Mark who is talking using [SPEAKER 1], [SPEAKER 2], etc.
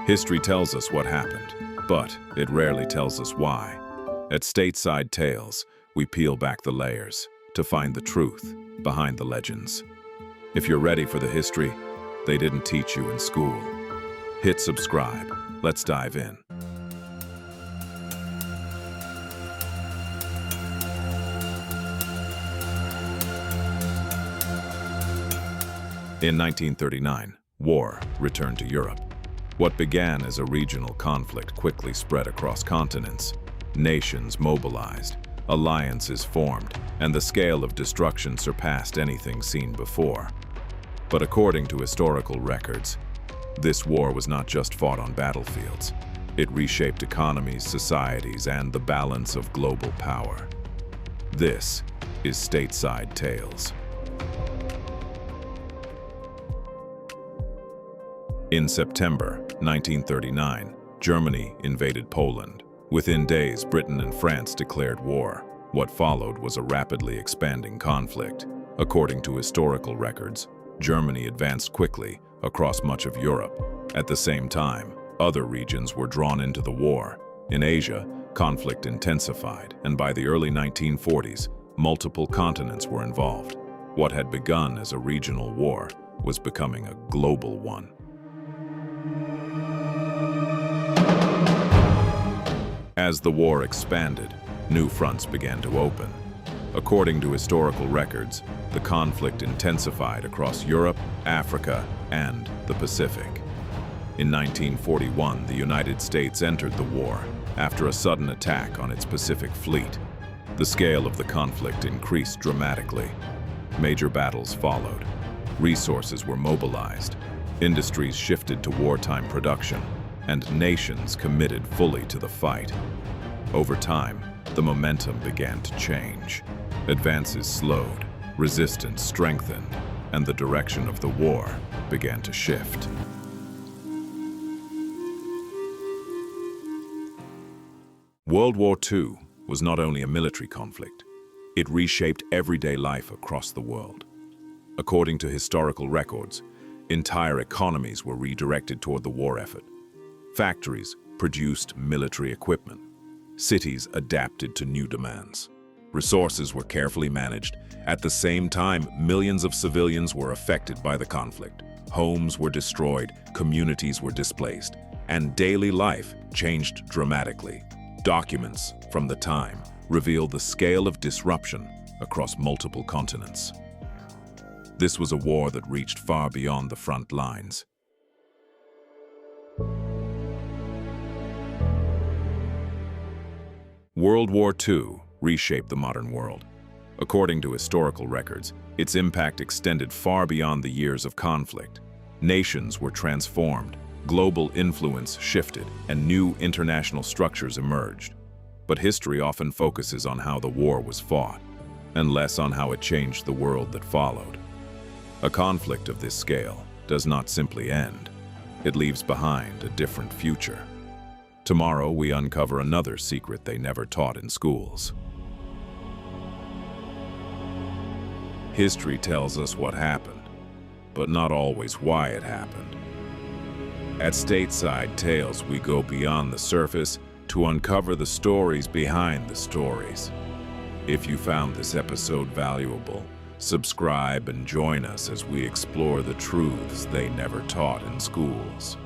[SPEAKER 1] History tells us what happened, but it rarely tells us why. At Stateside Tales, we peel back the layers to find the truth behind the legends. If you're ready for the history they didn't teach you in school, hit subscribe. Let's dive in. In 1939, war returned to Europe. What began as a regional conflict quickly spread across continents. Nations mobilized, alliances formed, and the scale of destruction surpassed anything seen before. But according to historical records, this war was not just fought on battlefields. It reshaped economies, societies, and the balance of global power. This is Stateside Tales. In September 1939, Germany invaded Poland. Within days, Britain and France declared war. What followed was a rapidly expanding conflict. According to historical records, Germany advanced quickly across much of Europe. At the same time, other regions were drawn into the war. In Asia, conflict intensified, and by the early 1940s, multiple continents were involved. What had begun as a regional war was becoming a global one. As the war expanded, new fronts began to open. According to historical records, the conflict intensified across Europe, Africa, and the Pacific. In 1941, the United States entered the war after a sudden attack on its Pacific fleet. The scale of the conflict increased dramatically. Major battles followed. Resources were mobilized. Industries shifted to wartime production, and nations committed fully to the fight. Over time, the momentum began to change. Advances slowed, resistance strengthened, and the direction of the war began to shift. World War II was not only a military conflict, it reshaped everyday life across the world. According to historical records, entire economies were redirected toward the war effort. Factories produced military equipment. Cities adapted to new demands. Resources were carefully managed. At the same time, millions of civilians were affected by the conflict. Homes were destroyed, communities were displaced, and daily life changed dramatically. Documents from the time reveal the scale of disruption across multiple continents. This was a war that reached far beyond the front lines. World War II reshaped the modern world. According to historical records, its impact extended far beyond the years of conflict. Nations were transformed, global influence shifted, and new international structures emerged. But history often focuses on how the war was fought, and less on how it changed the world that followed. A conflict of this scale does not simply end. It leaves behind a different future. Tomorrow, we uncover another secret they never taught in schools. History tells us what happened, but not always why it happened. At Stateside Tales, we go beyond the surface to uncover the stories behind the stories. If you found this episode valuable, subscribe and join us as we explore the truths they never taught in schools.